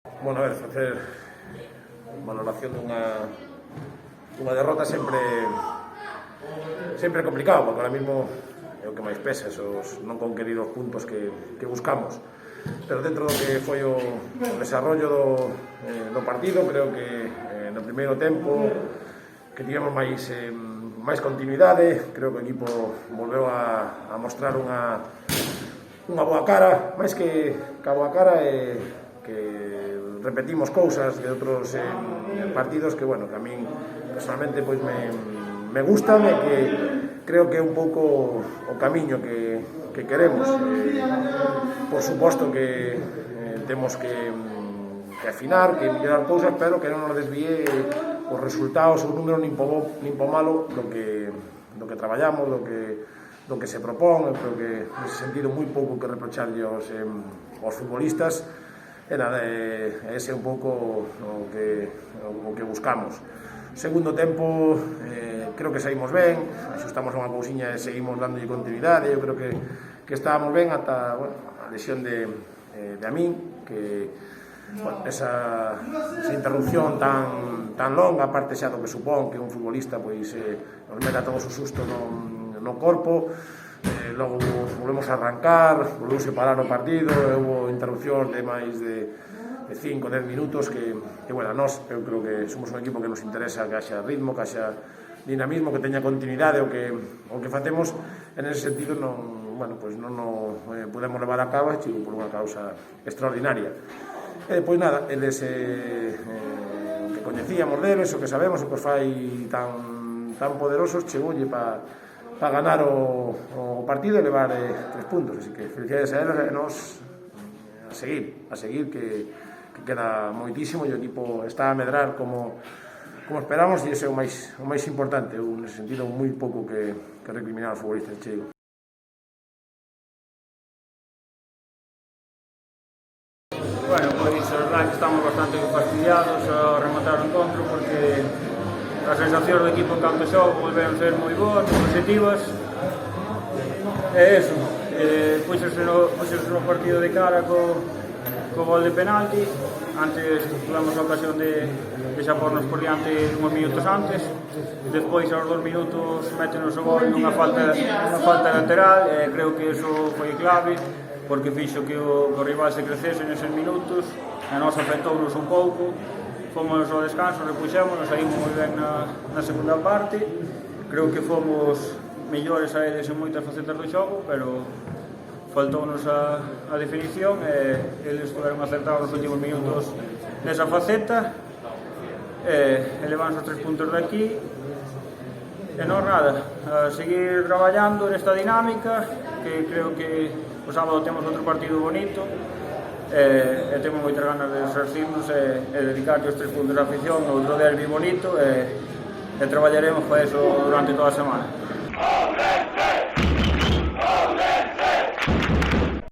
Bueno, a ver, facer valoración dunha derrota sempre é complicado, porque ahora mismo é o que máis pesa, esos non conquerir os puntos que buscamos. Pero dentro do que foi o desarrollo do partido, creo que no primeiro tempo que tivemos máis continuidade, creo que o equipo volveu a mostrar unha boa cara, máis que a boa cara que repetimos cousas de outros partidos que, bueno, que a min personalmente pois me gustan e que creo que é un pouco o camiño que queremos. Por suposto que temos que afinar, que mellorar cousas, pero que non nos desvíe os resultados, os números nin po malo do que traballamos, do que se propón. Eu creo que nese sentido moi pouco que reprocharlle aos futbolistas. E nada, ese é un pouco o que buscamos. Segundo tempo, creo que saímos ben, axustamos unha cousiña e seguimos dándolle continuidade. Eu creo que estábamos ben ata a lesión de Amin, que esa interrupción tan longa, aparte xa do que supón que un futbolista pois nos meta todo o susto no corpo. Logo volvemos a arrancar, volvemos a parar o partido, houve interrupcións de máis de 5-10 minutos que, bueno, nós, eu creo que somos un equipo que nos interesa que haxa ritmo, que haxa dinamismo, que teña continuidade o que facemos. En ese sentido non podemos levar a cabo por unha causa extraordinaria. E depois nada, eles que coñecíamos deles, o que sabemos, o que os fai tan poderosos, chegoulle para ganar o partido e levar 3 puntos. Así que felicidades a eles e nos a seguir que queda moitísimo e o equipo está a medrar como esperamos, e ese é o máis importante. Eu, nese sentido, moi pouco que recriminar aos futbolistas, chego. Bueno, pois a verdade que estamos bastante fastidiados a rematar o encontro, porque as sensacións do equipo en campo de xogo volveron ser moi boas, positivas. E eso, puxose no partido de cara co gol de penalti. Antes tuvemos a ocasión de xa pornos por diante uns minutos antes. Despois, aos 2 minutos, métenos o gol nunha falta lateral. Creo que eso foi clave, porque fixo que o rival se crecese neses minutos, e nos afectounos un pouco. Fomos ao descanso, repuxémonos, saímos moi ben na segunda parte. Creo que fomos mellores a eles en moitas facetas do xogo, pero faltounos a definición e eles fueron acertados nos últimos minutos nesa faceta e levamos os 3 puntos de aquí. E non nada, a seguir traballando nesta dinámica, que creo que o sábado temos outro partido bonito e temos moitas ganas de exercirnos e dedicarlle os 3 puntos de afición, outro derbi bonito, e traballaremos para eso durante toda a semana.